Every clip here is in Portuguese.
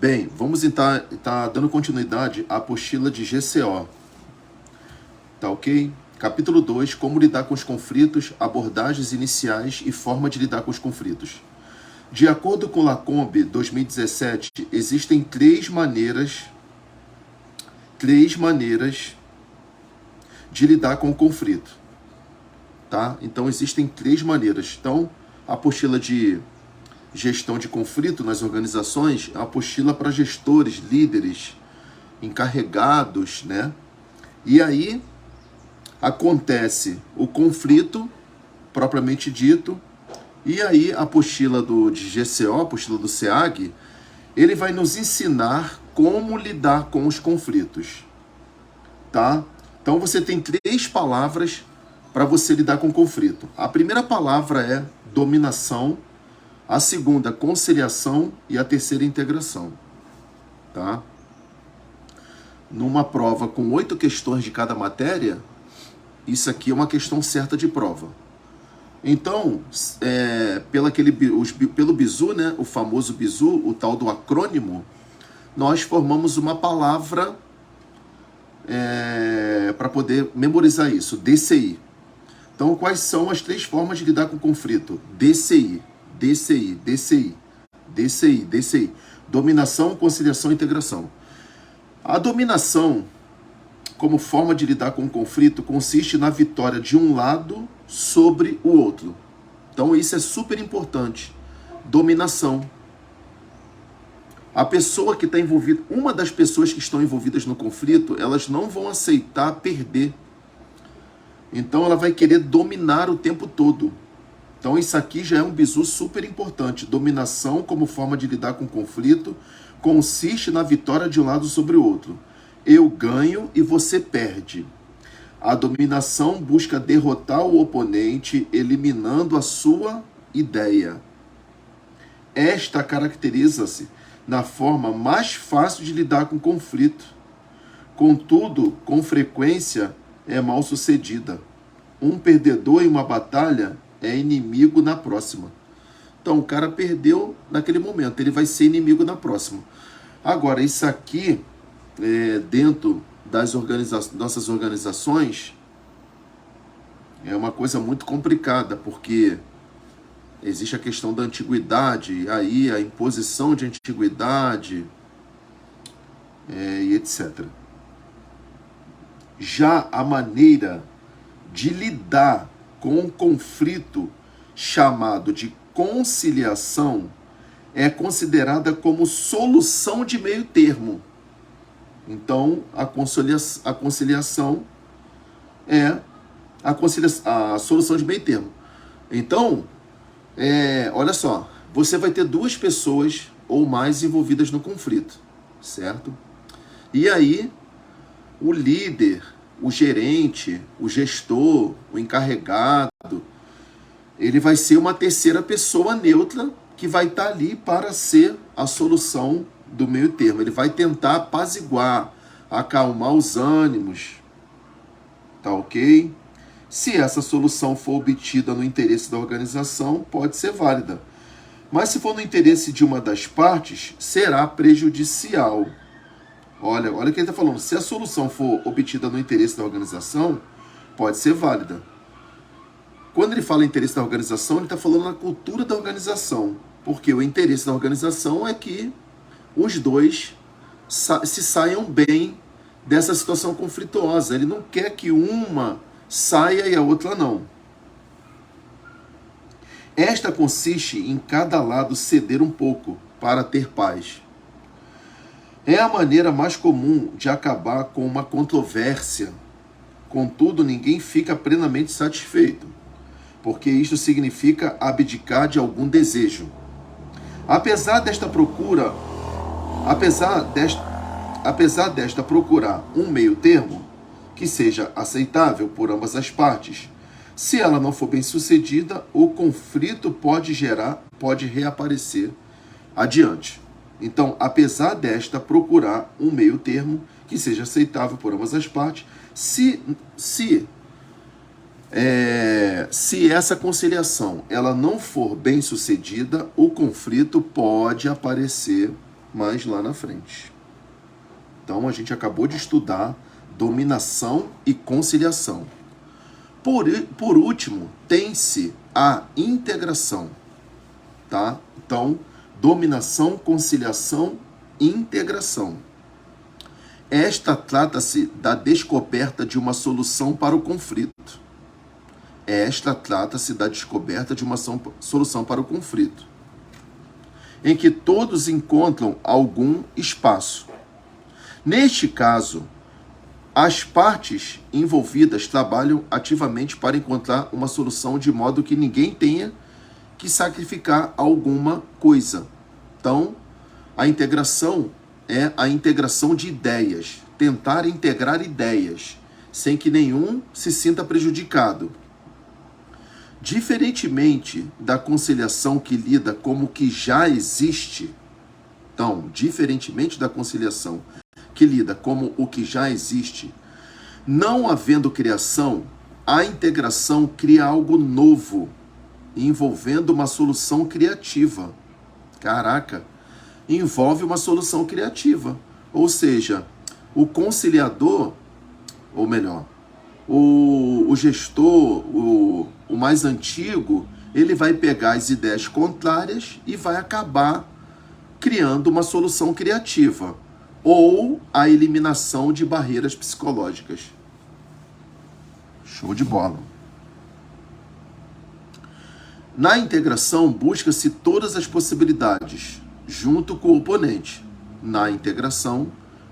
Bem, vamos tá dando continuidade à apostila de GCO, tá ok? Capítulo 2, como lidar com os conflitos, abordagens iniciais e forma de lidar com os conflitos. De acordo com Lacombe, 2017, existem três maneiras de lidar com o conflito, tá? Então existem três maneiras. Então, a apostila de gestão de conflito nas organizações é uma apostila para gestores, líderes, encarregados, né? E aí acontece o conflito propriamente dito, e aí a apostila de GCO, a apostila do SEAG, ele vai nos ensinar como lidar com os conflitos, tá? Então você tem três palavras para você lidar com o conflito. A primeira palavra é dominação, a segunda conciliação e a terceira integração, tá? Numa prova com 8 questões de cada matéria, isso aqui é uma questão certa de prova. Então, pelo bizu, né, o famoso bizu, o tal do acrônimo, nós formamos uma palavra para poder memorizar isso, DCI. Então, quais são as três formas de lidar com o conflito? DCI, DCI, DCI, DCI, DCI. Dominação, conciliação e integração. A dominação, como forma de lidar com o conflito, consiste na vitória de um lado sobre o outro. Então isso é super importante. Dominação. A pessoa que está envolvida, uma das pessoas que estão envolvidas no conflito, elas não vão aceitar perder. Então ela vai querer dominar o tempo todo. Então isso aqui já é um bizu super importante. Dominação como forma de lidar com o conflito consiste na vitória de um lado sobre o outro. Eu ganho e você perde. A dominação busca derrotar o oponente, eliminando a sua ideia. Esta caracteriza-se na forma mais fácil de lidar com o conflito. Contudo, com frequência, é mal sucedida. Um perdedor em uma batalha é inimigo na próxima. Então, o cara perdeu naquele momento, ele vai ser inimigo na próxima. Agora, isso aqui, dentro das nossas organizações, é uma coisa muito complicada, porque existe a questão da antiguidade, aí a imposição de antiguidade, e etc. Já a maneira de lidar com um conflito chamado de conciliação é considerada como solução de meio termo. Então, a conciliação é a solução de meio termo. Então, olha só, você vai ter duas pessoas ou mais envolvidas no conflito, certo? E aí, o líder, o gerente, o gestor, o encarregado, ele vai ser uma terceira pessoa neutra que vai estar ali para ser a solução do meio termo. Ele vai tentar apaziguar, acalmar os ânimos, tá ok? Se essa solução for obtida no interesse da organização, pode ser válida. Mas se for no interesse de uma das partes, será prejudicial. Olha o que ele está falando. Se a solução for obtida no interesse da organização, pode ser válida. Quando ele fala em interesse da organização, ele está falando na cultura da organização. Porque o interesse da organização é que os dois se saiam bem dessa situação conflituosa. Ele não quer que uma saia e a outra não. Esta consiste em cada lado ceder um pouco para ter paz. É a maneira mais comum de acabar com uma controvérsia. Contudo, ninguém fica plenamente satisfeito, porque isto significa abdicar de algum desejo. Apesar desta procurar um meio termo que seja aceitável por ambas as partes, se ela não for bem sucedida, o conflito pode reaparecer adiante. Então, apesar desta procurar um meio termo que seja aceitável por ambas as partes, se essa conciliação ela não for bem sucedida, o conflito pode aparecer mais lá na frente. Então a gente acabou de estudar dominação e conciliação. Por último, tem-se a integração, tá? Então, dominação, conciliação, integração. Esta trata-se da descoberta de uma solução para o conflito. Esta trata-se da descoberta de uma solução para o conflito, em que todos encontram algum espaço. Neste caso, as partes envolvidas trabalham ativamente para encontrar uma solução de modo que ninguém tenha que sacrificar alguma coisa. Então, a integração é a integração de ideias, tentar integrar ideias, sem que nenhum se sinta prejudicado. Diferentemente da conciliação que lida como que já existe, então, diferentemente da conciliação que lida como o que já existe, não havendo criação, a integração cria algo novo, envolvendo uma solução criativa. Caraca, envolve uma solução criativa. Ou seja, o conciliador, ou melhor, o gestor, o mais antigo, ele vai pegar as ideias contrárias e vai acabar criando uma solução criativa, ou a eliminação de barreiras psicológicas. Show de bola. Na integração, busca-se todas as possibilidades, junto com o oponente. Na integração,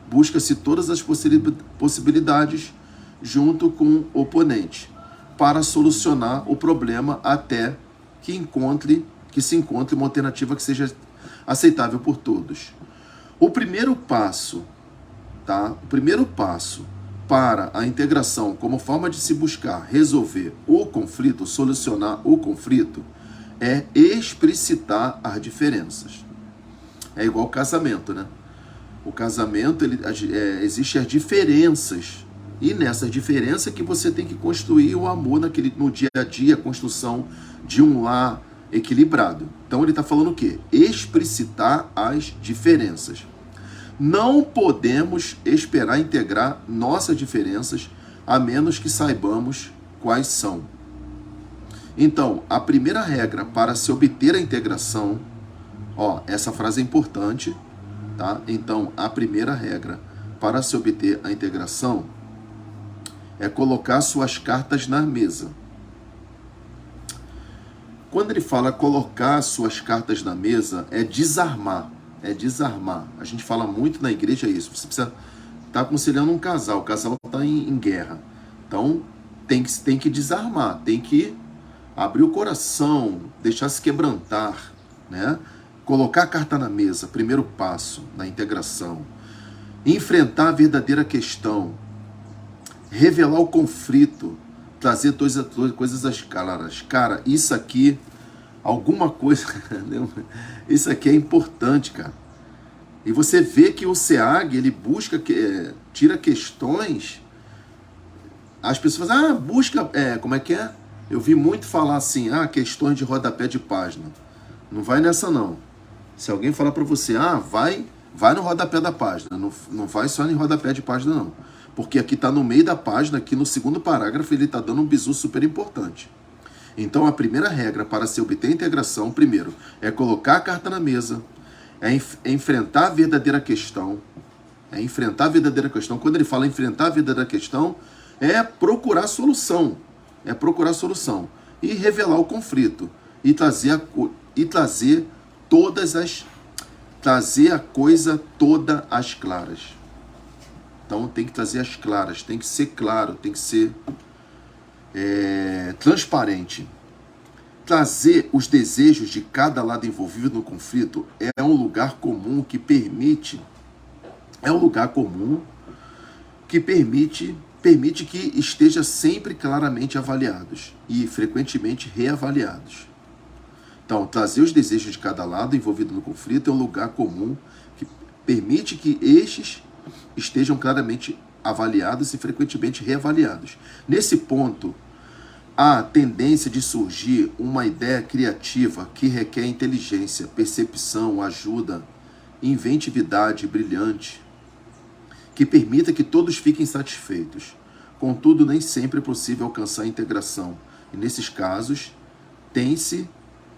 busca-se todas as possibilidades, junto com o oponente, para solucionar o problema até que se encontre uma alternativa que seja aceitável por todos. O primeiro passo, tá? O primeiro passo para a integração como forma de se buscar resolver o conflito, solucionar o conflito, é explicitar as diferenças. É igual ao casamento, né? O casamento, existem as diferenças, e nessas diferenças que você tem que construir o amor no dia a dia, a construção de um lar equilibrado. Então ele está falando o quê? Explicitar as diferenças. Não podemos esperar integrar nossas diferenças a menos que saibamos quais são. Então, a primeira regra para se obter a integração, essa frase é importante, tá? Então, a primeira regra para se obter a integração é colocar suas cartas na mesa. Quando ele fala colocar suas cartas na mesa, é desarmar. É desarmar. A gente fala muito na igreja isso. Você precisa estar aconselhando um casal. O casal está em guerra. Então, tem que desarmar. Tem que abrir o coração, deixar se quebrantar, né? Colocar a carta na mesa, primeiro passo na integração. Enfrentar a verdadeira questão. Revelar o conflito. Trazer coisas claras. Cara, isso aqui, alguma coisa, isso aqui é importante, cara. E você vê que o SEAG, ele busca, tira questões, as pessoas, busca, como é que é? Eu vi muito falar assim, questões de rodapé de página. Não vai nessa não. Se alguém falar para você, vai no rodapé da página, não vai só em rodapé de página não. Porque aqui está no meio da página, aqui no segundo parágrafo, ele está dando um bizu super importante. Então, a primeira regra para se obter integração, primeiro, é colocar a carta na mesa, é enfrentar a verdadeira questão. É enfrentar a verdadeira questão. Quando ele fala enfrentar a verdadeira questão, é procurar solução. É procurar solução. E revelar o conflito. E trazer a coisa toda às claras. Então tem que trazer as claras, tem que ser claro, tem que ser transparente. Trazer os desejos de cada lado envolvido no conflito é um lugar comum que permite que esteja sempre claramente avaliados e frequentemente reavaliados. Então, trazer os desejos de cada lado envolvido no conflito é um lugar comum que permite que estes estejam claramente avaliados e frequentemente reavaliados. Nesse ponto, há tendência de surgir uma ideia criativa que requer inteligência, percepção, ajuda inventividade brilhante que permita que todos fiquem satisfeitos. Contudo, nem sempre é possível alcançar a integração, e nesses casos, tem-se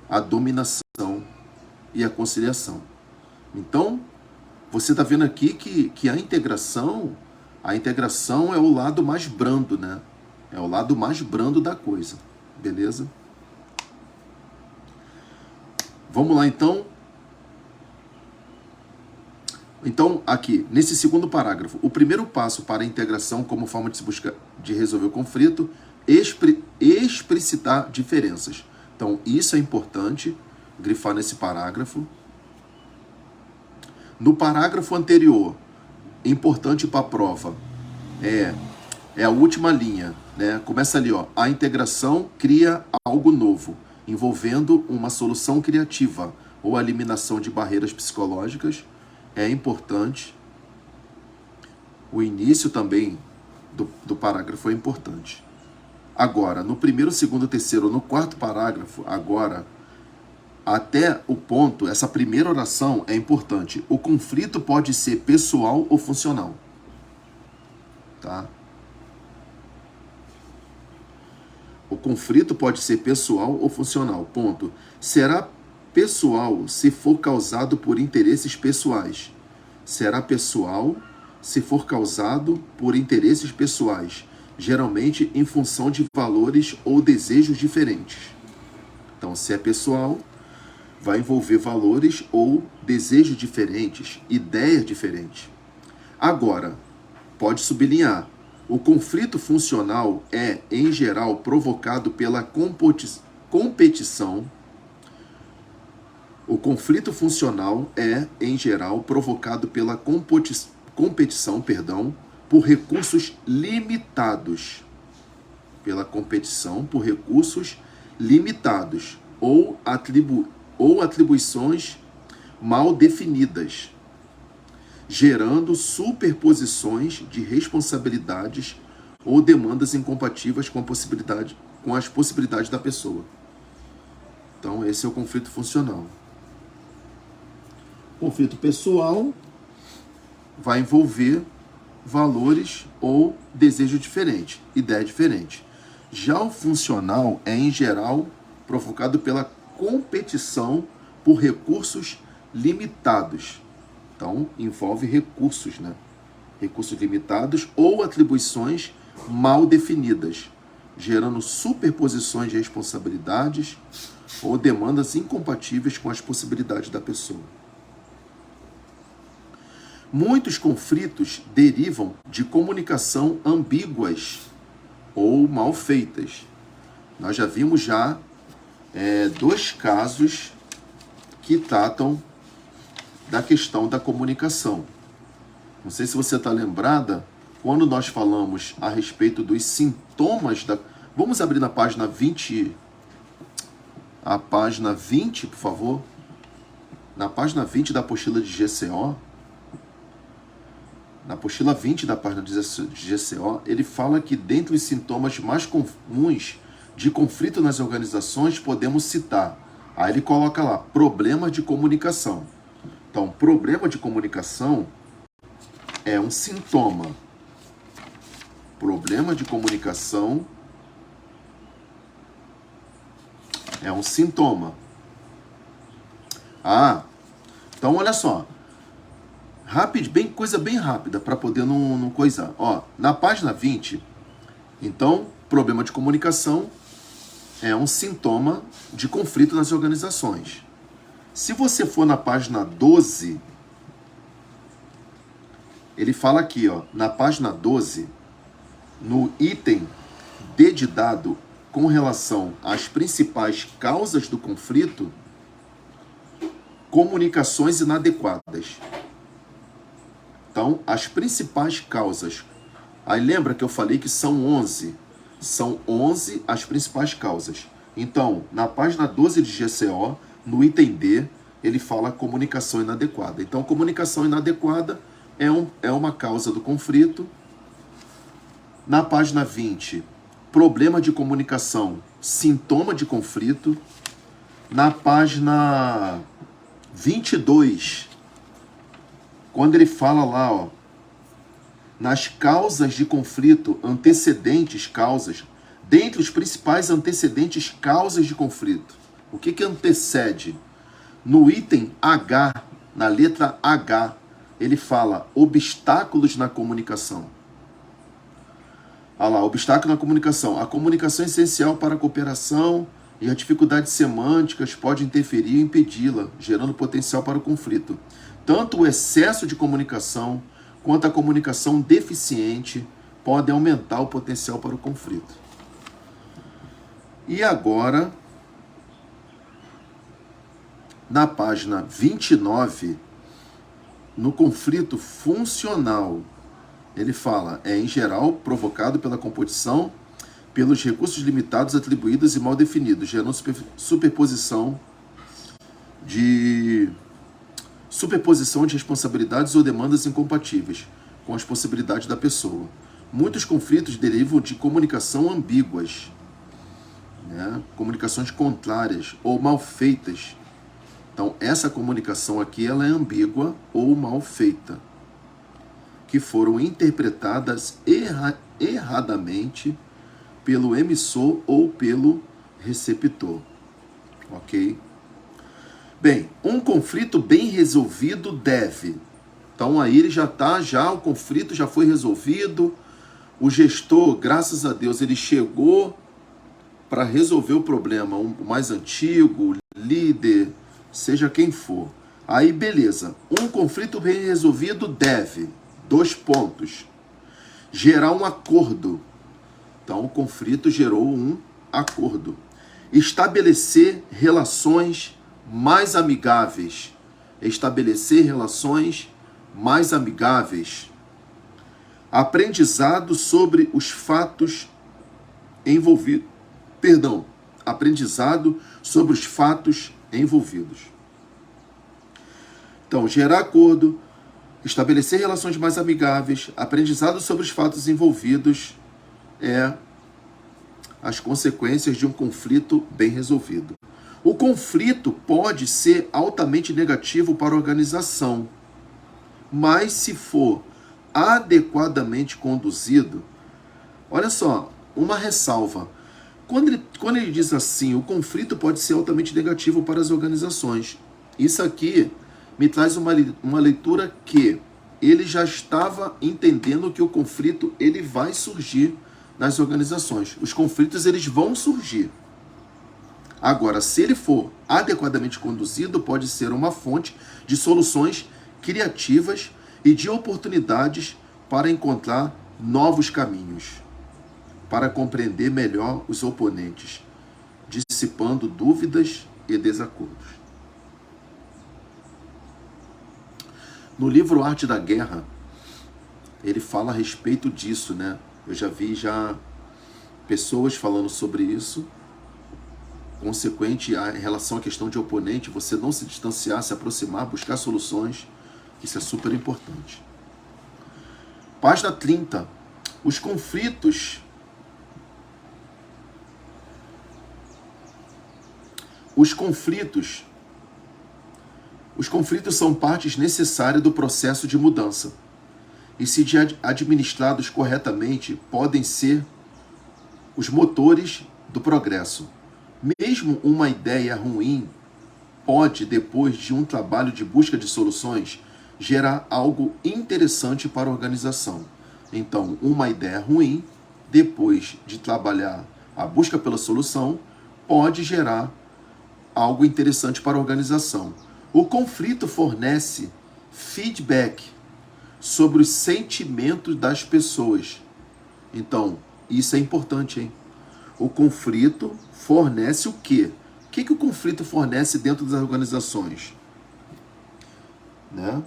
a dominação e a conciliação. Então, você está vendo aqui que a integração é o lado mais brando, né? É o lado mais brando da coisa, beleza? Vamos lá, então. Então, aqui, nesse segundo parágrafo, o primeiro passo para a integração como forma de se buscar, de resolver o conflito, explicitar diferenças. Então, isso é importante grifar nesse parágrafo. No parágrafo anterior, importante para a prova, é a última linha, né? Começa ali, ó, a integração cria algo novo, envolvendo uma solução criativa ou a eliminação de barreiras psicológicas. É importante. O início também do parágrafo é importante. Agora, no primeiro, segundo, terceiro, no quarto parágrafo, agora, até o ponto, essa primeira oração é importante. O conflito pode ser pessoal ou funcional. Tá? O conflito pode ser pessoal ou funcional. Ponto. Será pessoal se for causado por interesses pessoais. Será pessoal se for causado por interesses pessoais, geralmente em função de valores ou desejos diferentes. Então, se é pessoal, vai envolver valores ou desejos diferentes, ideias diferentes. Agora, pode sublinhar, o conflito funcional é, em geral, provocado pela competição. O conflito funcional é, em geral, provocado pela competição, por recursos limitados. Pela competição por recursos limitados ou atribuições mal definidas, gerando superposições de responsabilidades ou demandas incompatíveis com as possibilidades da pessoa. Então, esse é o conflito funcional. Conflito pessoal vai envolver valores ou desejo diferente, ideia diferente. Já o funcional é, em geral, provocado pela competição por recursos limitados. Então, envolve recursos, né? Recursos limitados ou atribuições mal definidas, gerando superposições de responsabilidades ou demandas incompatíveis com as possibilidades da pessoa. Muitos conflitos derivam de comunicação ambíguas ou mal feitas. Nós já vimos dois casos que tratam da questão da comunicação. Não sei se você está lembrada, quando nós falamos a respeito dos sintomas da... Vamos abrir na página 20, a página 20, por favor. Na página 20 da apostila de GCO, na apostila 20 da página de GCO, ele fala que dentre os sintomas mais comuns de conflito nas organizações, podemos citar, aí ele coloca lá, problema de comunicação. Então, problema de comunicação é um sintoma. Problema de comunicação é um sintoma. Então olha só. Coisa bem rápida, para poder não coisar. Ó, na página 20, então, problema de comunicação é um sintoma de conflito nas organizações. Se você for na página 12, ele fala aqui, ó, na página 12, no item D de dado, com relação às principais causas do conflito, comunicações inadequadas. Então, as principais causas. Aí lembra que eu falei que são 11. São 11 as principais causas. Então, na página 12 de GCO, no item D, ele fala comunicação inadequada. Então, comunicação inadequada é uma causa do conflito. Na página 20, problema de comunicação, sintoma de conflito. Na página 22, quando ele fala lá, ó, nas causas de conflito, antecedentes causas, dentre os principais antecedentes causas de conflito. O que que antecede? No item H, na letra H, ele fala obstáculos na comunicação. Olha lá, obstáculo na comunicação. A comunicação é essencial para a cooperação e as dificuldades semânticas podem interferir e impedi-la, gerando potencial para o conflito. Tanto o excesso de comunicação quanto a comunicação deficiente podem aumentar o potencial para o conflito. E agora, na página 29, no conflito funcional, ele fala, em geral, provocado pela composição, pelos recursos limitados, atribuídos e mal definidos, gerando superposição de responsabilidades ou demandas incompatíveis com as possibilidades da pessoa. Muitos conflitos derivam de comunicação ambíguas, né? Comunicações contrárias ou mal feitas. Então, essa comunicação aqui ela é ambígua ou mal feita, que foram interpretadas erradamente pelo emissor ou pelo receptor. Ok? Bem, um conflito bem resolvido deve. Então aí ele o conflito já foi resolvido, o gestor, graças a Deus, ele chegou para resolver o problema, o mais antigo, o líder, seja quem for. Aí beleza, um conflito bem resolvido deve, 2 pontos, gerar um acordo. Então o conflito gerou um acordo. Estabelecer relações mais amigáveis. Estabelecer relações mais amigáveis. Aprendizado sobre os fatos envolvidos. Aprendizado sobre os fatos envolvidos. Então, gerar acordo, estabelecer relações mais amigáveis, aprendizado sobre os fatos envolvidos é as consequências de um conflito bem resolvido. O conflito pode ser altamente negativo para a organização, mas se for adequadamente conduzido, olha só, uma ressalva. Quando ele diz assim, o conflito pode ser altamente negativo para as organizações, isso aqui me traz uma leitura que ele já estava entendendo que o conflito ele vai surgir nas organizações. Os conflitos eles vão surgir. Agora, se ele for adequadamente conduzido, pode ser uma fonte de soluções criativas e de oportunidades para encontrar novos caminhos, para compreender melhor os oponentes, dissipando dúvidas e desacordos. No livro Arte da Guerra, ele fala a respeito disso, né? Eu já vi pessoas falando sobre isso, consequente em relação à questão de oponente, você não se distanciar, se aproximar, buscar soluções, isso é super importante. Página 30. Os conflitos são partes necessárias do processo de mudança e, se administrados corretamente, podem ser os motores do progresso. Mesmo uma ideia ruim pode, depois de um trabalho de busca de soluções, gerar algo interessante para a organização. Então, uma ideia ruim, depois de trabalhar a busca pela solução, pode gerar algo interessante para a organização. O conflito fornece feedback sobre os sentimentos das pessoas. Então, isso é importante, hein? O conflito fornece o quê? O que o conflito fornece dentro das organizações? Né?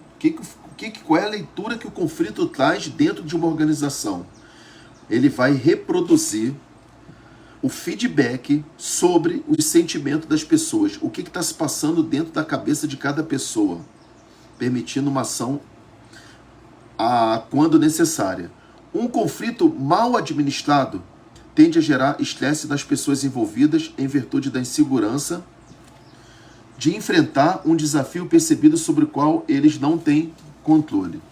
Qual é a leitura que o conflito traz dentro de uma organização? Ele vai reproduzir o feedback sobre os sentimentos das pessoas. O que está se passando dentro da cabeça de cada pessoa, permitindo uma ação quando necessária. Um conflito mal administrado tende a gerar estresse das pessoas envolvidas em virtude da insegurança de enfrentar um desafio percebido sobre o qual eles não têm controle.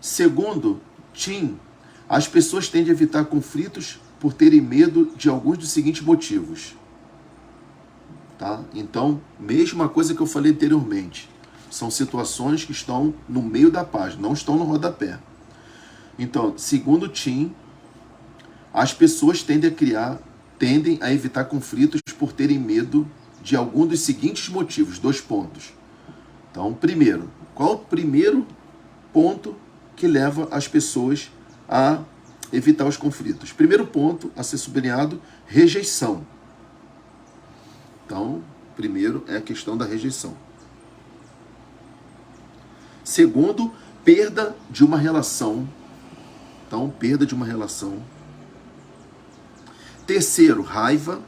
Segundo Tim, as pessoas tendem a evitar conflitos por terem medo de alguns dos seguintes motivos. Tá? Então, mesma coisa que eu falei anteriormente. São situações que estão no meio da página, não estão no rodapé. Então, segundo Tim, as pessoas tendem a evitar conflitos por terem medo de algum dos seguintes motivos. 2 pontos. Então, primeiro, qual o primeiro ponto que leva as pessoas a evitar os conflitos? Primeiro ponto a ser sublinhado, rejeição. Então, primeiro é a questão da rejeição. Segundo, perda de uma relação. Então, perda de uma relação. Terceiro, raiva.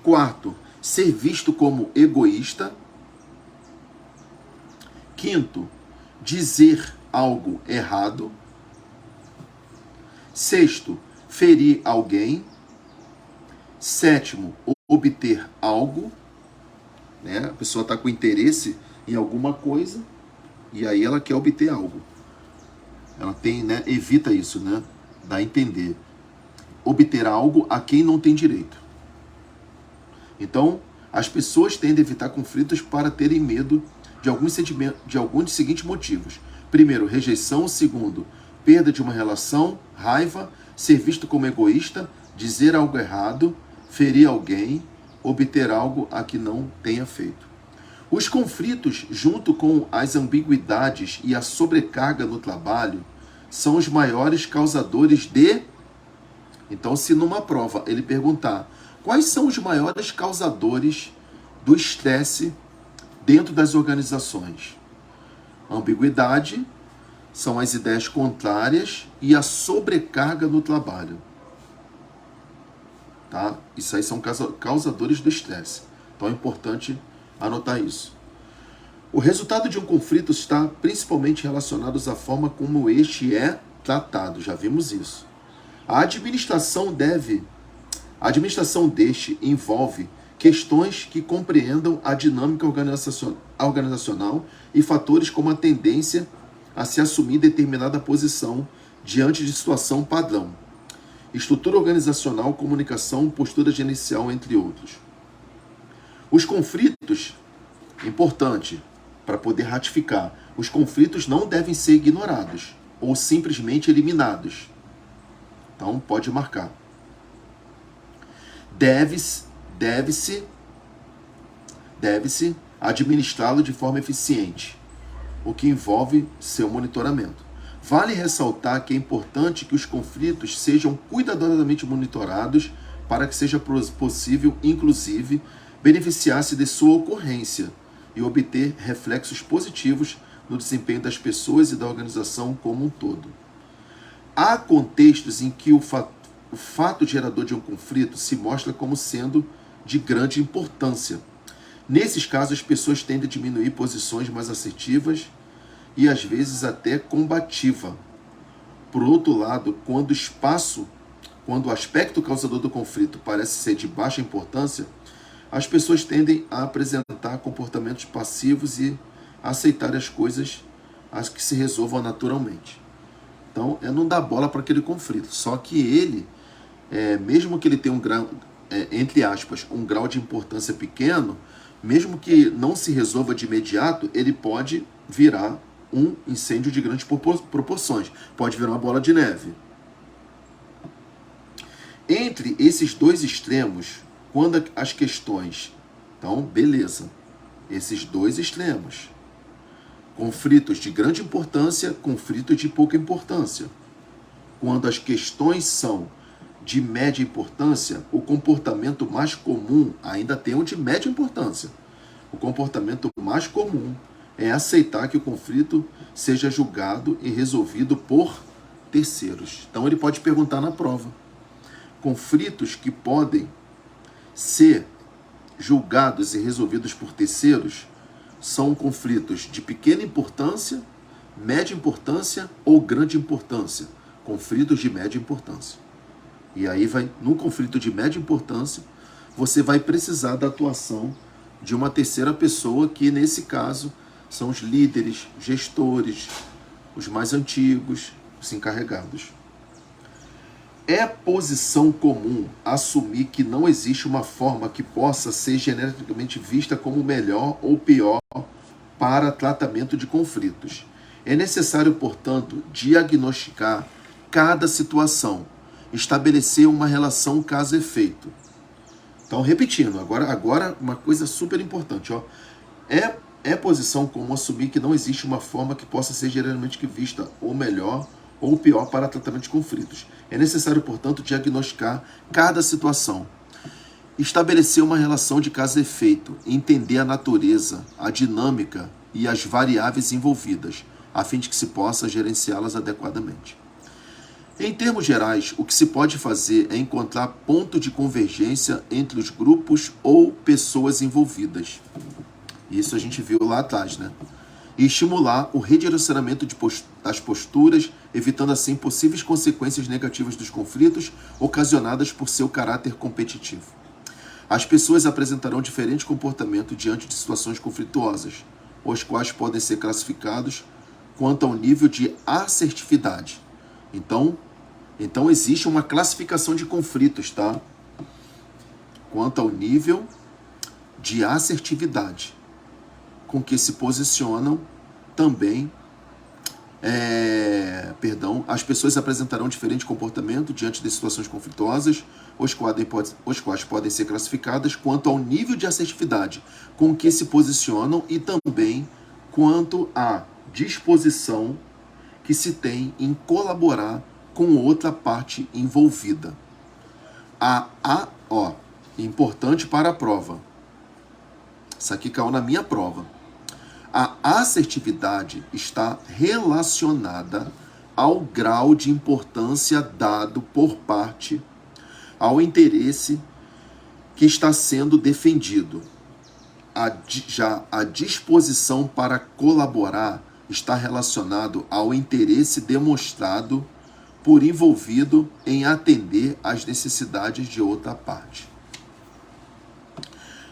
Quarto, ser visto como egoísta. Quinto, dizer algo errado. Sexto, ferir alguém. Sétimo, obter algo. Né? A pessoa está com interesse em alguma coisa e aí ela quer obter algo. Ela tem, né, evita isso, né? Dá a entender. Obter algo a quem não tem direito. Então, as pessoas tendem a evitar conflitos para terem medo de alguns dos seguintes motivos. Primeiro, rejeição. Segundo, perda de uma relação, raiva, ser visto como egoísta, dizer algo errado, ferir alguém, obter algo a que não tenha feito. Os conflitos, junto com as ambiguidades e a sobrecarga no trabalho, são os maiores causadores de... Então, se numa prova ele perguntar quais são os maiores causadores do estresse dentro das organizações? A ambiguidade são as ideias contrárias e a sobrecarga no trabalho. Tá? Isso aí são causadores do estresse. Então é importante anotar isso. O resultado de um conflito está principalmente relacionado à forma como este é tratado. Já vimos isso. A administração deste envolve questões que compreendam a dinâmica organizacional e fatores como a tendência a se assumir determinada posição diante de situação padrão, estrutura organizacional, comunicação, postura gerencial, entre outros. Os conflitos, importante para poder ratificar, os conflitos não devem ser ignorados ou simplesmente eliminados. Então, pode marcar. Deve-se administrá-lo de forma eficiente, o que envolve seu monitoramento. Vale ressaltar que é importante que os conflitos sejam cuidadosamente monitorados para que seja possível, inclusive, beneficiar-se de sua ocorrência e obter reflexos positivos no desempenho das pessoas e da organização como um todo. Há contextos em que o fato gerador de um conflito se mostra como sendo de grande importância. Nesses casos, as pessoas tendem a diminuir posições mais assertivas e às vezes até combativa. Por outro lado, quando o aspecto causador do conflito parece ser de baixa importância, as pessoas tendem a apresentar comportamentos passivos e a aceitar as coisas que se resolvam naturalmente. Então, não dá bola para aquele conflito. Só que ele, mesmo que ele tenha um grau, entre aspas, um grau de importância pequeno, mesmo que não se resolva de imediato, ele pode virar um incêndio de grandes proporções. Pode virar uma bola de neve. Entre esses dois extremos, quando as questões... Então, beleza. Esses dois extremos. Conflitos de grande importância, conflitos de pouca importância. Quando as questões são de média importância, o comportamento mais comum, ainda tem um de média importância. O comportamento mais comum é aceitar que o conflito seja julgado e resolvido por terceiros. Então ele pode perguntar na prova. Conflitos que podem ser julgados e resolvidos por terceiros são conflitos de pequena importância, média importância ou grande importância. Conflitos de média importância. E aí num conflito de média importância, você vai precisar da atuação de uma terceira pessoa que, nesse caso, São os líderes, gestores, os mais antigos, os encarregados. É posição comum assumir que não existe uma forma que possa ser genericamente vista como melhor ou pior para tratamento de conflitos. É necessário, portanto, diagnosticar cada situação, estabelecer uma relação caso-efeito. Então, repetindo, agora uma coisa super importante, ó. É posição comum assumir que não existe uma forma que possa ser geralmente vista ou melhor ou pior para tratamento de conflitos. É necessário, portanto, diagnosticar cada situação, estabelecer uma relação de causa e efeito, entender a natureza, a dinâmica e as variáveis envolvidas, a fim de que se possa gerenciá-las adequadamente. Em termos gerais, o que se pode fazer é encontrar ponto de convergência entre os grupos ou pessoas envolvidas. Isso a gente viu lá atrás, né? E estimular o redirecionamento das posturas, evitando assim possíveis consequências negativas dos conflitos ocasionadas por seu caráter competitivo. As pessoas apresentarão diferente comportamento diante de situações conflituosas, os quais podem ser classificados quanto ao nível de assertividade. Então existe uma classificação de conflitos, tá? Quanto ao nível de assertividade com que se posicionam também, as pessoas apresentarão diferente comportamento diante de situações conflituosas, os quais podem ser classificadas quanto ao nível de assertividade com que se posicionam e também quanto à disposição que se tem em colaborar com outra parte envolvida. Importante para a prova. Isso aqui caiu na minha prova. A assertividade está relacionada ao grau de importância dado por parte ao interesse que está sendo defendido. Já a disposição para colaborar está relacionado ao interesse demonstrado por envolvido em atender às necessidades de outra parte.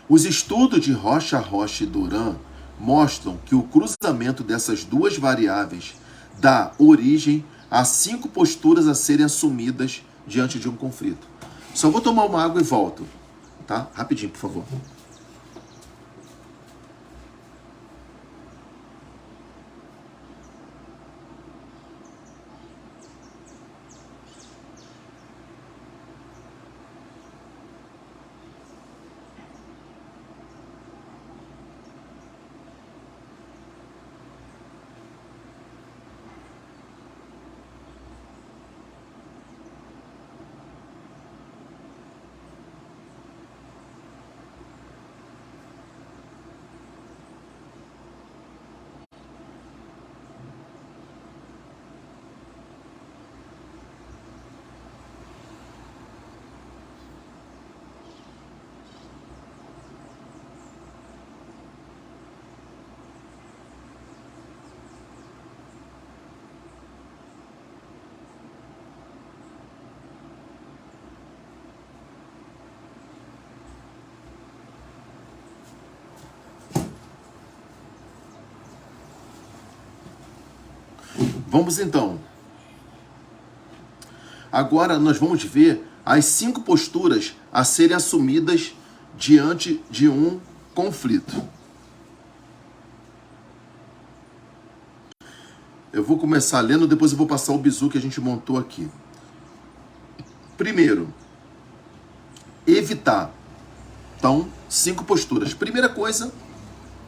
Os estudos de Rocha e Duran mostram que o cruzamento dessas duas variáveis dá origem a 5 posturas a serem assumidas diante de um conflito. Só vou tomar uma água e volto, tá? Rapidinho, por favor. Vamos então. Agora nós vamos ver as 5 posturas a serem assumidas diante de um conflito. Eu vou começar lendo, depois eu vou passar o bizu que a gente montou aqui. Primeiro, evitar. Então, 5 posturas. Primeira coisa,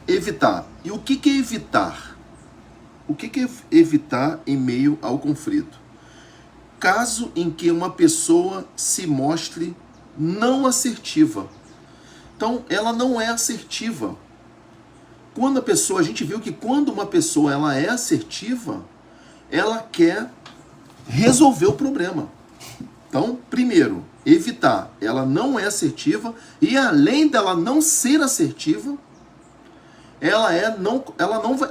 evitar. E o que é evitar? O que é evitar em meio ao conflito? Caso em que uma pessoa se mostre não assertiva. Então, ela não é assertiva. A gente viu que quando uma pessoa ela é assertiva, ela quer resolver o problema. Então, primeiro, evitar. Ela não é assertiva e além dela não ser assertiva, ela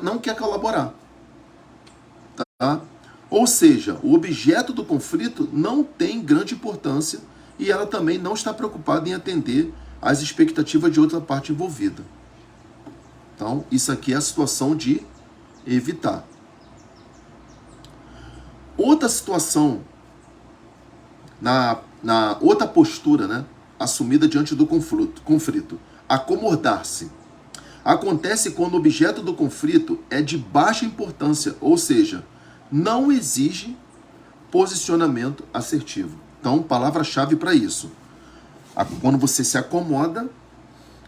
não quer colaborar. Tá? Ou seja, o objeto do conflito não tem grande importância e ela também não está preocupada em atender às expectativas de outra parte envolvida. Então, isso aqui é a situação de evitar. Outra situação, na outra postura, né, assumida diante do conflito, acomodar-se. Acontece quando o objeto do conflito é de baixa importância, ou seja, não exige posicionamento assertivo. Então, palavra-chave para isso. Quando você se acomoda,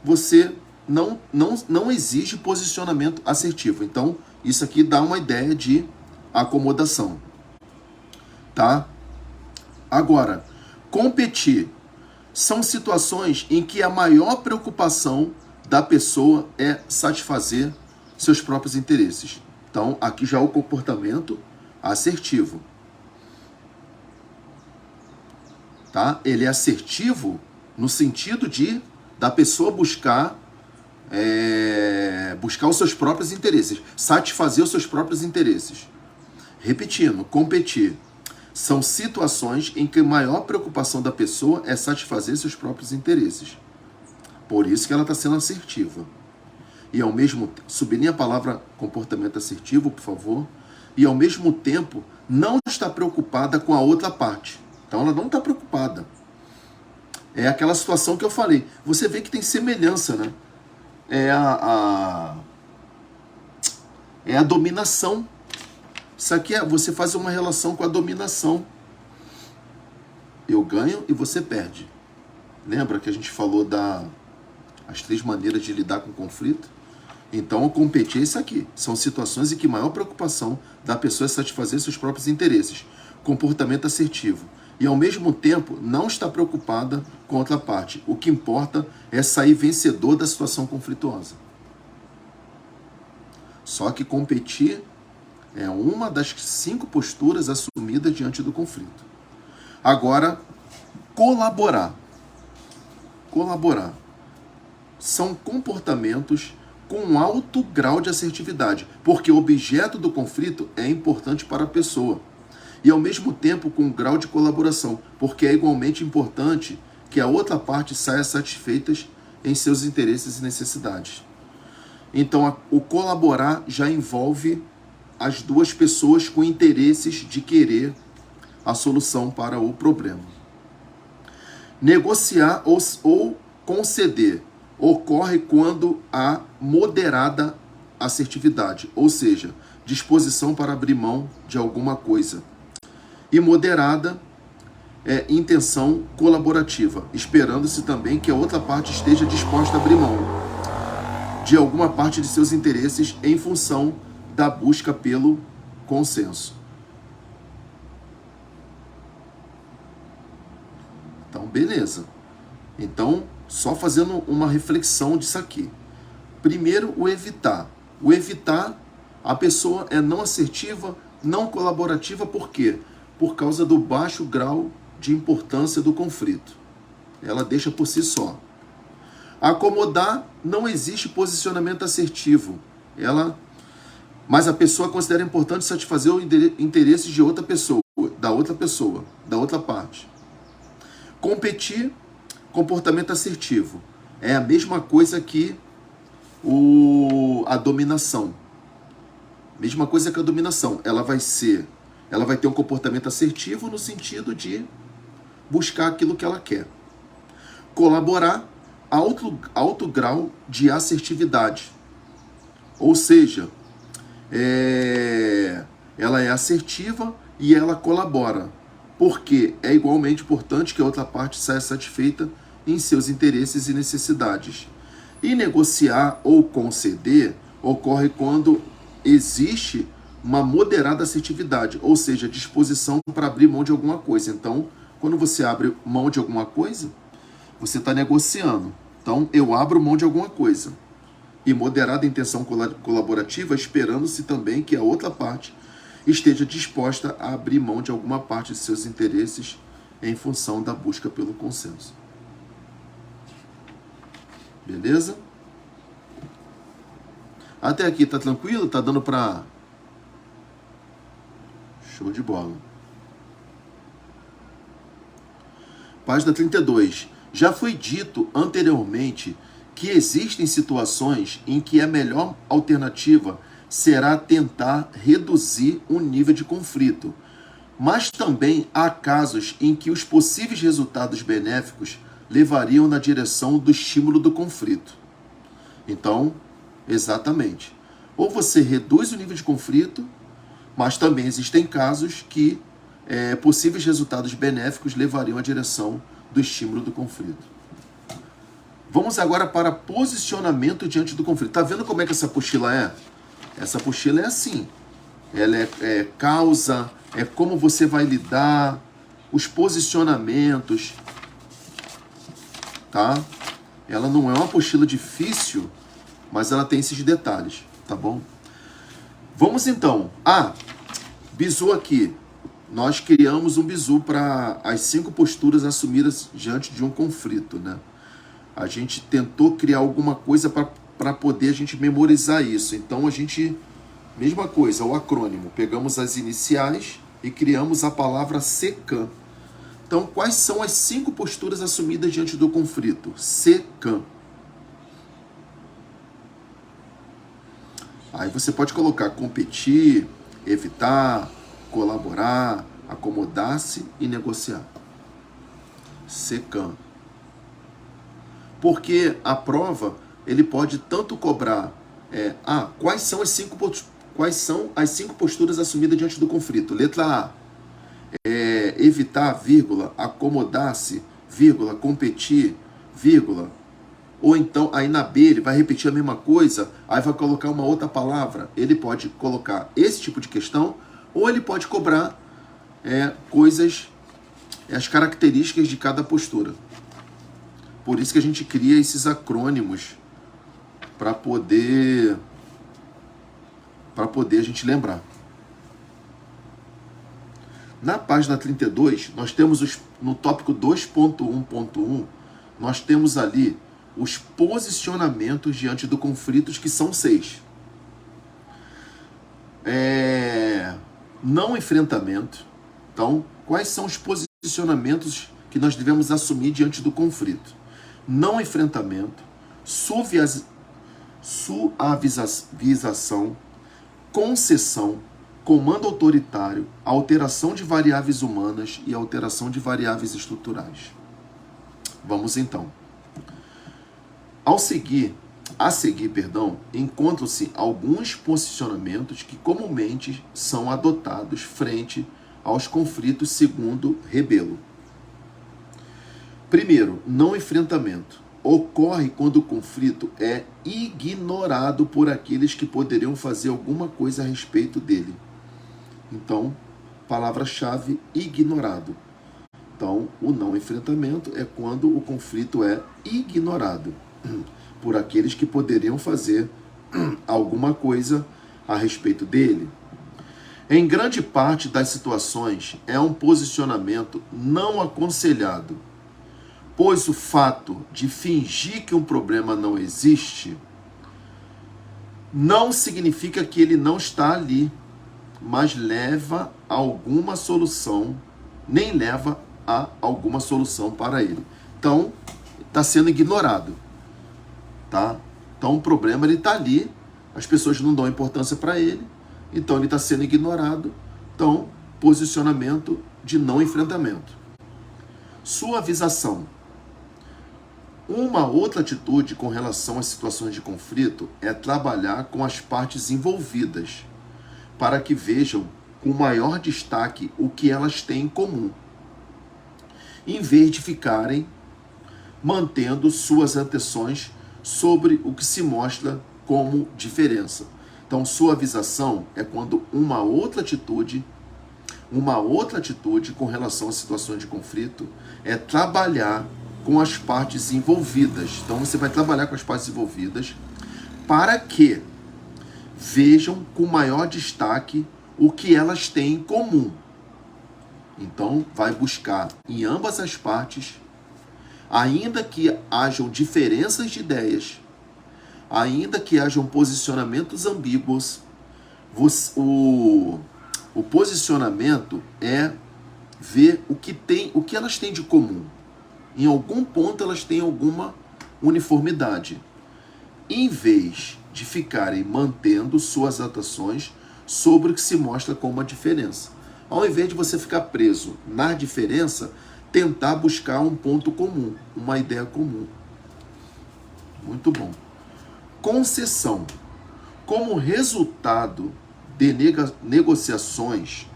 você não exige posicionamento assertivo. Então, isso aqui dá uma ideia de acomodação. Tá? Agora, competir são situações em que a maior preocupação da pessoa é satisfazer seus próprios interesses. Então, aqui já é o comportamento assertivo. Tá? Ele é assertivo no sentido da pessoa buscar os seus próprios interesses, satisfazer os seus próprios interesses. Repetindo, competir são situações em que a maior preocupação da pessoa é satisfazer seus próprios interesses. Por isso que ela está sendo assertiva. E ao mesmo tempo, sublinhe a palavra comportamento assertivo, por favor, e ao mesmo tempo não está preocupada com a outra parte. Então ela não está preocupada. É aquela situação que eu falei. Você vê que tem semelhança, né? É a dominação. Isso aqui você faz uma relação com a dominação. Eu ganho e você perde. Lembra que a gente falou as 3 maneiras de lidar com o conflito? Então, competir é isso aqui. São situações em que a maior preocupação da pessoa é satisfazer seus próprios interesses. Comportamento assertivo. E, ao mesmo tempo, não está preocupada com a outra parte. O que importa é sair vencedor da situação conflituosa. Só que competir é uma das 5 posturas assumidas diante do conflito. Agora, colaborar. Colaborar. São comportamentos com alto grau de assertividade, porque o objeto do conflito é importante para a pessoa. E ao mesmo tempo com um grau de colaboração, porque é igualmente importante que a outra parte saia satisfeita em seus interesses e necessidades. Então, o colaborar já envolve as 2 pessoas com interesses de querer a solução para o problema. Negociar ou conceder ocorre quando há moderada assertividade, ou seja, disposição para abrir mão de alguma coisa. E moderada é intenção colaborativa, esperando-se também que a outra parte esteja disposta a abrir mão de alguma parte de seus interesses em função da busca pelo consenso. Então, beleza. Então, só fazendo uma reflexão disso aqui. Primeiro, o evitar. O evitar, a pessoa é não assertiva, não colaborativa, por quê? Por causa do baixo grau de importância do conflito. Ela deixa por si só. Acomodar, não existe posicionamento assertivo. Mas a pessoa considera importante satisfazer os interesses de outra pessoa, da outra parte. Competir, comportamento assertivo. É a mesma coisa que a dominação. Mesma coisa que a dominação. Ela vai ter um comportamento assertivo no sentido de buscar aquilo que ela quer. Colaborar, alto grau de assertividade. Ou seja, ela é assertiva e ela colabora, porque é igualmente importante que a outra parte saia satisfeita em seus interesses e necessidades. E negociar ou conceder ocorre quando existe uma moderada assertividade, ou seja, disposição para abrir mão de alguma coisa. Então, quando você abre mão de alguma coisa, você está negociando. Então, eu abro mão de alguma coisa. E moderada intenção colaborativa, esperando-se também que a outra parte esteja disposta a abrir mão de alguma parte de seus interesses em função da busca pelo consenso. Beleza? Até aqui tá tranquilo? Tá dando pra... Show de bola. Página 32. Já foi dito anteriormente que existem situações em que a melhor alternativa será tentar reduzir o nível de conflito. Mas também há casos em que os possíveis resultados benéficos levariam na direção do estímulo do conflito. Então, exatamente. Ou você reduz o nível de conflito, mas também existem casos que possíveis resultados benéficos levariam à direção do estímulo do conflito. Vamos agora para posicionamento diante do conflito. Tá vendo como é que essa apostila é? Essa apostila é assim. Ela é causa, é como você vai lidar, os posicionamentos, tá? Ela não é uma apostila difícil, mas ela tem esses detalhes, tá bom? Vamos então. Bizu aqui. Nós criamos um bizu para as 5 posturas assumidas diante de um conflito, né? A gente tentou criar alguma coisa para poder a gente memorizar isso. Então a gente, mesma coisa, o acrônimo. Pegamos as iniciais e criamos a palavra SECAM. Então, quais são as 5 posturas assumidas diante do conflito? SECAM. Aí você pode colocar competir, evitar, colaborar, acomodar-se e negociar. SECAM. Porque a prova, ele pode tanto cobrar, quais são as 5 posturas assumidas diante do conflito? Letra A, evitar, vírgula, acomodar-se, vírgula, competir, vírgula. Ou então, aí na B, ele vai repetir a mesma coisa, aí vai colocar uma outra palavra. Ele pode colocar esse tipo de questão, ou ele pode cobrar coisas, as características de cada postura. Por isso que a gente cria esses acrônimos para poder a gente lembrar. Na página 32, nós temos no tópico 2.1.1, nós temos ali os posicionamentos diante do conflito, que são 6. Não enfrentamento. Então, quais são os posicionamentos que nós devemos assumir diante do conflito? Não enfrentamento, suavização, concessão, comando autoritário, alteração de variáveis humanas e alteração de variáveis estruturais. Vamos então. A seguir, encontram-se alguns posicionamentos que comumente são adotados frente aos conflitos segundo Rebelo. Primeiro, não enfrentamento. Ocorre quando o conflito é ignorado por aqueles que poderiam fazer alguma coisa a respeito dele. Então, palavra-chave, ignorado. Então, o não enfrentamento é quando o conflito é ignorado por aqueles que poderiam fazer alguma coisa a respeito dele. Em grande parte das situações, é um posicionamento não aconselhado, pois o fato de fingir que um problema não existe não significa que ele não está ali, mas leva a alguma solução, nem leva a alguma solução para ele. Então, está sendo ignorado. Tá? Então, o problema está ali, as pessoas não dão importância para ele, então ele está sendo ignorado. Então, posicionamento de não enfrentamento. Suavização. Uma outra atitude com relação às situações de conflito é trabalhar com as partes envolvidas, para que vejam com maior destaque o que elas têm em comum, em vez de ficarem mantendo suas atenções sobre o que se mostra como diferença. Então, suavização é quando uma outra atitude com relação às situações de conflito é trabalhar com as partes envolvidas. Então, você vai trabalhar com as partes envolvidas para que vejam com maior destaque o que elas têm em comum. Então, vai buscar em ambas as partes, ainda que hajam diferenças de ideias, ainda que hajam posicionamentos ambíguos, o posicionamento é ver o que elas têm de comum. Em algum ponto elas têm alguma uniformidade, em vez de ficarem mantendo suas atuações sobre o que se mostra como uma diferença. Ao invés de você ficar preso na diferença, tentar buscar um ponto comum, uma ideia comum. Muito bom. Concessão. Como resultado de negociações,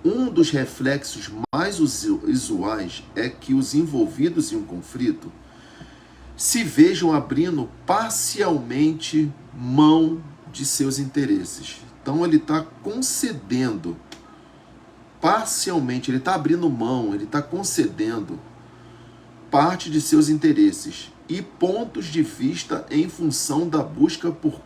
um dos reflexos mais usuais é que os envolvidos em um conflito se vejam abrindo parcialmente mão de seus interesses. Então ele está concedendo parcialmente, ele está abrindo mão, ele está concedendo parte de seus interesses e pontos de vista em função da busca por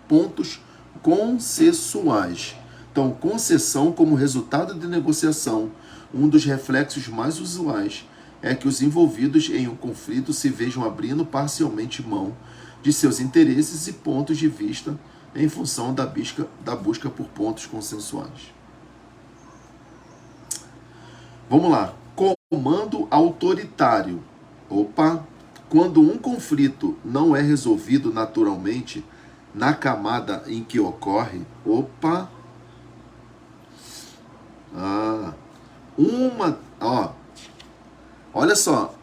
pontos consensuais. Então, concessão como resultado de negociação, um dos reflexos mais usuais é que os envolvidos em um conflito se vejam abrindo parcialmente mão de seus interesses e pontos de vista em função da busca por pontos consensuais. Vamos lá. Comando autoritário. Quando um conflito não é resolvido naturalmente na camada em que ocorre, olha só,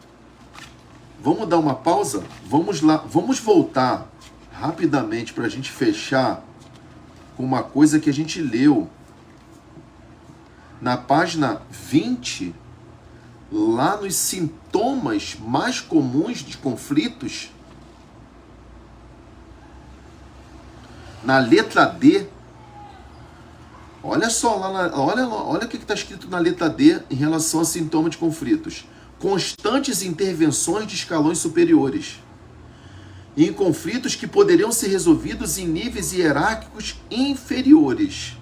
vamos dar uma pausa? Vamos lá, vamos voltar rapidamente para a gente fechar com uma coisa que a gente leu na página 20, lá nos sintomas mais comuns de conflitos, na letra D. Olha só, olha o que está escrito na letra D em relação a sintomas de conflitos. Constantes intervenções de escalões superiores em conflitos que poderiam ser resolvidos em níveis hierárquicos inferiores.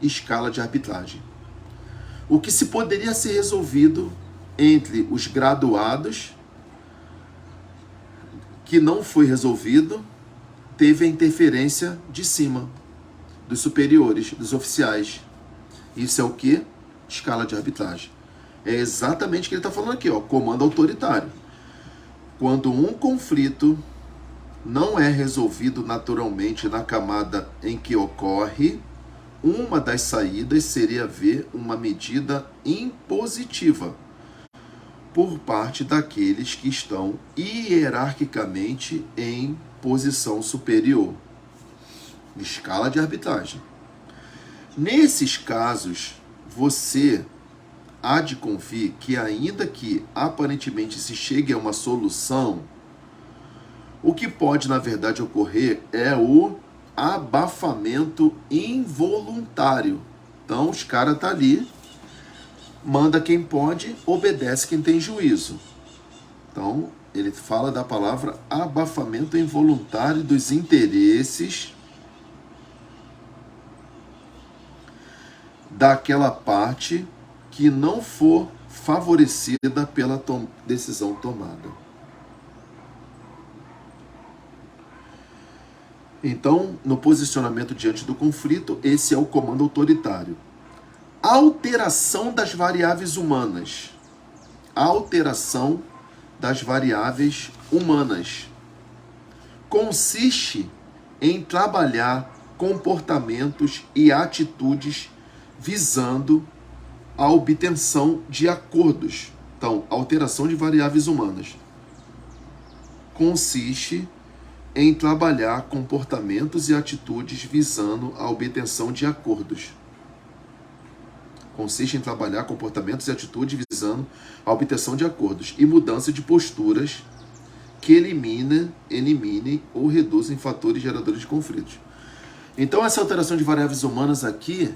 Escala de arbitragem. O que se poderia ser resolvido entre os graduados, que não foi resolvido, teve a interferência de cima, dos superiores, dos oficiais. Isso é o que? Escala de arbitragem. É exatamente o que ele está falando aqui, comando autoritário. Quando um conflito não é resolvido naturalmente na camada em que ocorre, uma das saídas seria ver uma medida impositiva por parte daqueles que estão hierarquicamente em posição superior. Escala de arbitragem. Nesses casos, você há de convir que, ainda que aparentemente se chegue a uma solução, o que pode, na verdade, ocorrer é o abafamento involuntário. Então, os caras estão ali, manda quem pode, obedece quem tem juízo. Então, ele fala da palavra abafamento involuntário dos interesses daquela parte que não for favorecida pela decisão tomada. Então, no posicionamento diante do conflito, esse é o comando autoritário. Alteração das variáveis humanas. Alteração das variáveis humanas. Consiste em trabalhar comportamentos e atitudes visando a obtenção de acordos. Então, alteração de variáveis humanas. Consiste em trabalhar comportamentos e atitudes visando a obtenção de acordos. Consiste em trabalhar comportamentos e atitudes visando a obtenção de acordos e mudança de posturas que eliminem ou reduzem fatores geradores de conflitos. Então, essa alteração de variáveis humanas aqui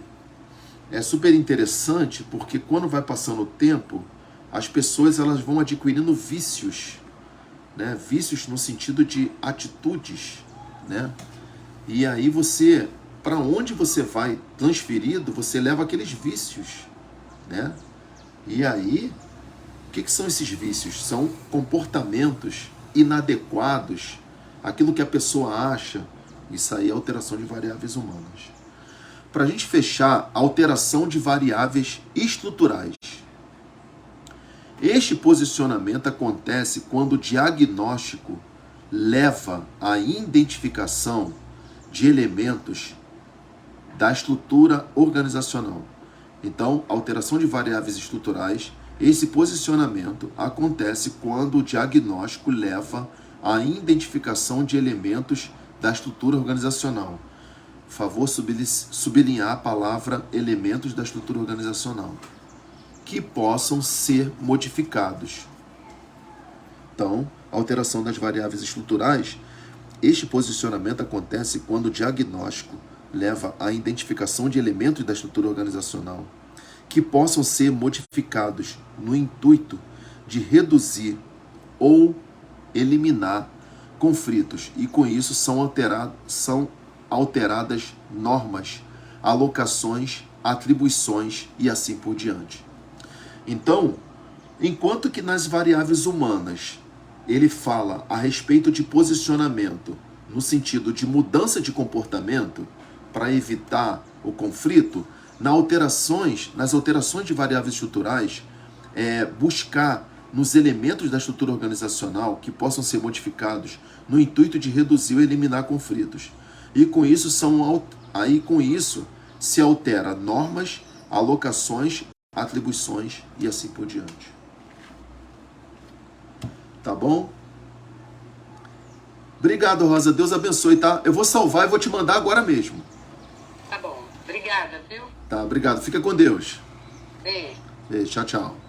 é super interessante, porque quando vai passando o tempo, as pessoas elas vão adquirindo vícios, né? Vícios no sentido de atitudes, né? E aí você, para onde você vai transferido, você leva aqueles vícios, né? E aí, o que são esses vícios? São comportamentos inadequados, aquilo que a pessoa acha. Isso aí é alteração de variáveis humanas. Para a gente fechar, alteração de variáveis estruturais. Este posicionamento acontece quando o diagnóstico leva à identificação de elementos da estrutura organizacional. Então, alteração de variáveis estruturais, esse posicionamento acontece quando o diagnóstico leva à identificação de elementos da estrutura organizacional. Favor sublinhar a palavra elementos da estrutura organizacional, que possam ser modificados. Então, alteração das variáveis estruturais, este posicionamento acontece quando o diagnóstico leva à identificação de elementos da estrutura organizacional que possam ser modificados no intuito de reduzir ou eliminar conflitos, e com isso são alteradas normas, alocações, atribuições e assim por diante. Então, enquanto que nas variáveis humanas ele fala a respeito de posicionamento no sentido de mudança de comportamento para evitar o conflito, nas alterações de variáveis estruturais, buscar nos elementos da estrutura organizacional que possam ser modificados no intuito de reduzir ou eliminar conflitos. E com isso se altera normas, alocações, atribuições e assim por diante. Tá bom? Obrigado, Rosa. Deus abençoe, tá? Eu vou salvar e vou te mandar agora mesmo. Tá bom. Obrigada, viu? Tá, obrigado. Fica com Deus. Beijo. Beijo. Tchau, tchau.